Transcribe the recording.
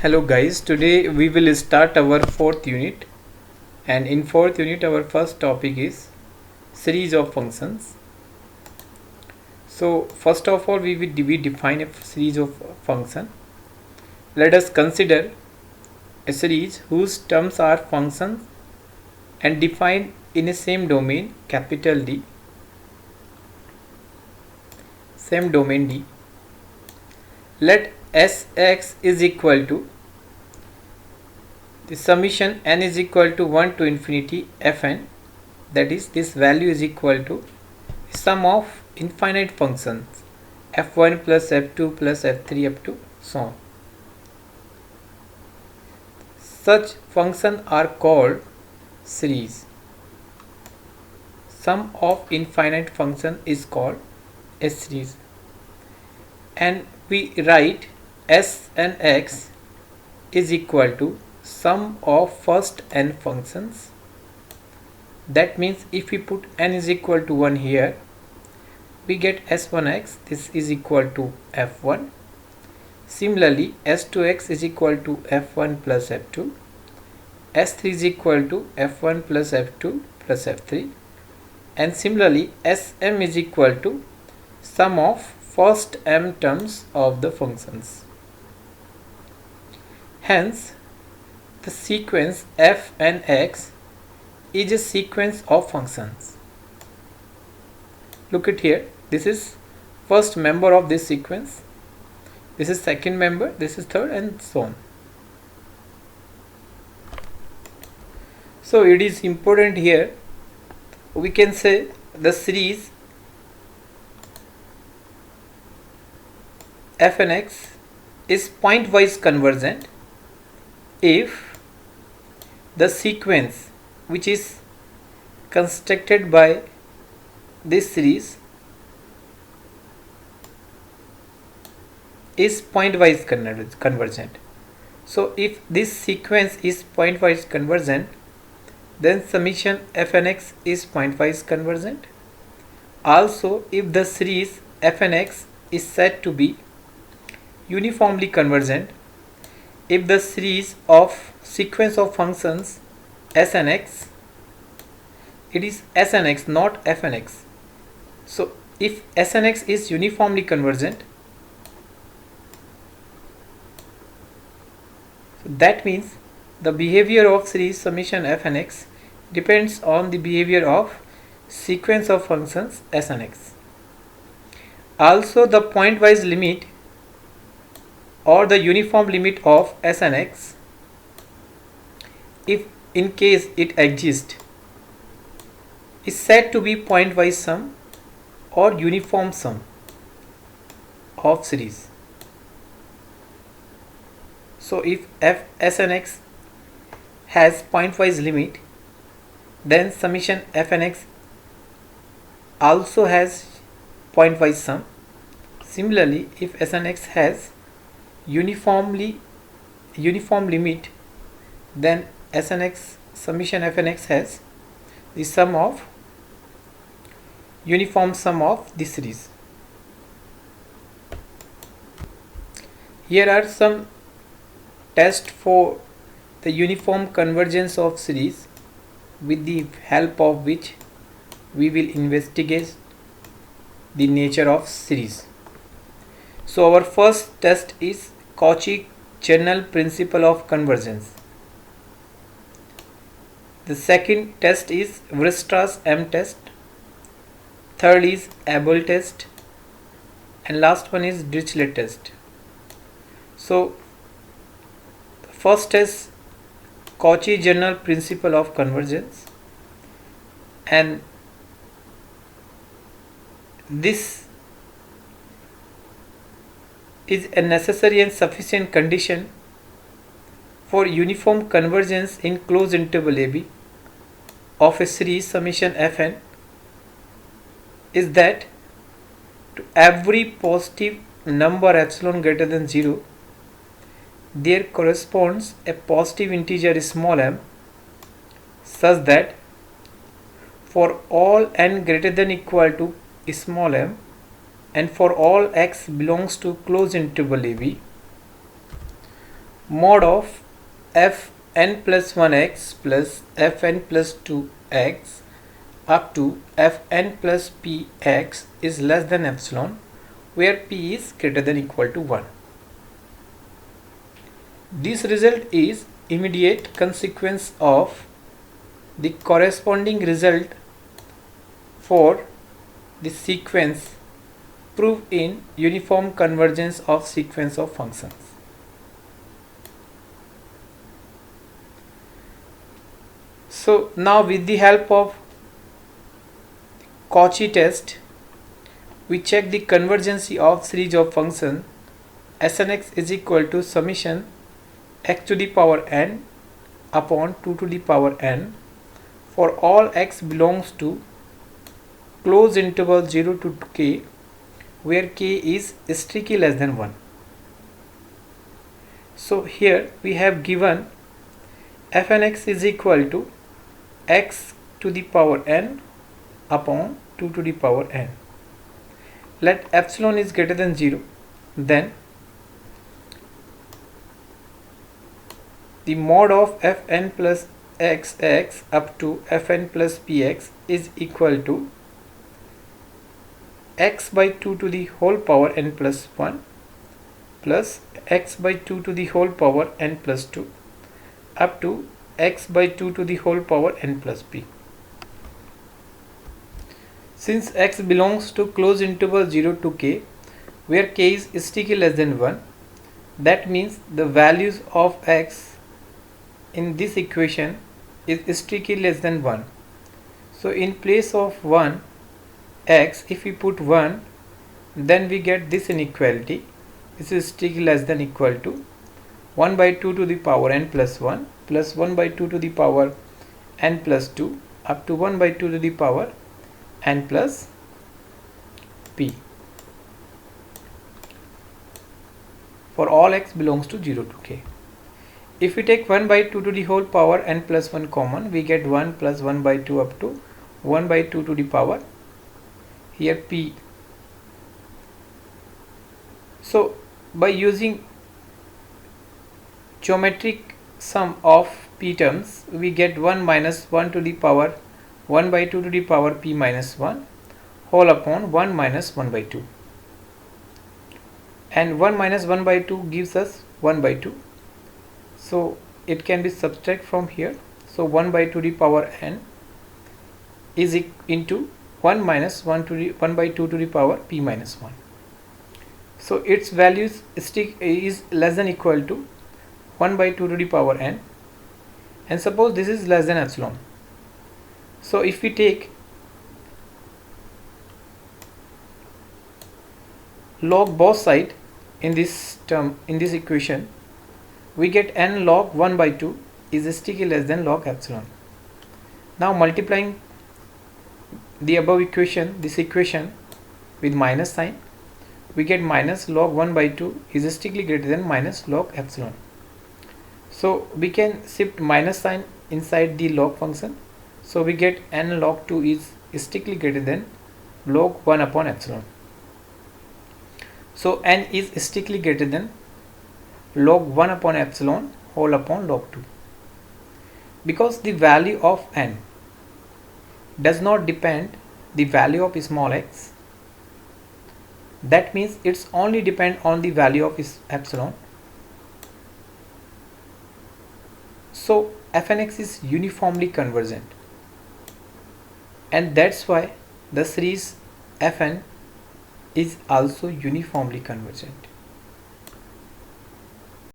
Hello guys, today we will start our fourth unit, and in fourth unit our first topic is series of functions. So first of all we define a series of function. Let us consider a series whose terms are functions and defined in a same domain, capital D, same domain D. Let Sx is equal to the summation n is equal to 1 to infinity fn, that is, this value is equal to the sum of infinite functions f1 plus f2 plus f3 up to so on. Such functions are called series. Sum of infinite function is called a series, and we write S and x is equal to sum of first n functions. That means if we put n is equal to 1 here, we get s1x, this is equal to f1. Similarly, s2x is equal to f1 plus f2, s3 is equal to f1 plus f2 plus f3, and similarly sm is equal to sum of first m terms of the functions. Hence, the sequence f and x is a sequence of functions. Look at here, this is first member of this sequence, this is second member, this is third, and so on. So it is important here, we can say the series f and x is pointwise convergent if the sequence which is constructed by this series is pointwise convergent. So if this sequence is pointwise convergent, then summation f and x is pointwise convergent. Also, if the series f and x is said to be uniformly convergent, if the series of sequence of functions s and x, it is s and x, not f and x. So if s and x is uniformly convergent, so that means the behavior of series summation f and x depends on the behavior of sequence of functions s and x. Also, the pointwise limit or the uniform limit of s and x, if in case it exists, is said to be pointwise sum or uniform sum of series. So if s and x has pointwise limit, then summation f and x also has pointwise sum. Similarly, if s and x has uniform limit, then s and x summation f and x has the sum of uniform sum of the series. Here are some tests for the uniform convergence of series, with the help of which we will investigate the nature of series. So our first test is Cauchy general principle of convergence. The second test is Weierstrass M test. Third is Abel test, and last one is Dirichlet test. So first is Cauchy general principle of convergence, and this is a necessary and sufficient condition for uniform convergence in closed interval AB of a series summation fn, is that to every positive number epsilon greater than 0, there corresponds a positive integer small m, such that for all n greater than equal to small m, and for all x belongs to closed interval AB, mod of fn plus 1x plus fn plus 2x up to fn plus px is less than epsilon, where p is greater than equal to 1. This result is immediate consequence of the corresponding result for the sequence proved in uniform convergence of sequence of functions. So now with the help of Cauchy test, we check the convergence of series of functions Snx is equal to summation x to the power n upon 2 to the power n for all x belongs to closed interval 0 to k, where k is strictly less than 1. So here we have given fnx is equal to x to the power n upon 2 to the power n. Let epsilon is greater than 0, then the mod of fn plus xx up to fn plus px is equal to x by 2 to the whole power n plus 1 plus x by 2 to the whole power n plus 2 up to x by 2 to the whole power n plus p. Since x belongs to closed interval 0 to k, where k is strictly less than 1, that means the values of x in this equation is strictly less than 1. So in place of 1 x, if we put 1, then we get this inequality. This is strictly less than equal to 1 by 2 to the power n plus 1 plus 1 by 2 to the power n plus 2 up to 1 by 2 to the power n plus p for all x belongs to 0 to k. If we take 1 by 2 to the whole power n plus 1 common, we get 1 plus 1 by 2 up to 1 by 2 to the power here p. So by using geometric sum of p terms, we get 1 minus 1 to the power 1 by 2 to the power p minus 1 whole upon 1 minus 1 by 2, and 1 minus 1 by 2 gives us 1 by 2, so it can be subtracted from here. So 1 by 2 to the power n is into 1 minus 1 by 2 to the power p minus 1. So its values is less than equal to 1 by 2 to the power n, and suppose this is less than epsilon. So if we take log both sides in this term, in this equation, we get n log 1 by 2 is strictly less than log epsilon. Now multiplying the above equation, this equation, with minus sign, we get minus log 1 by 2 is strictly greater than minus log epsilon. So we can shift minus sign inside the log function. So we get n log 2 is strictly greater than log 1 upon epsilon. So n is strictly greater than log 1 upon epsilon whole upon log 2. Because the value of n does not depend the value of small x, that means it's only depend on the value of epsilon. So fnx is uniformly convergent, and that's why the series fn is also uniformly convergent.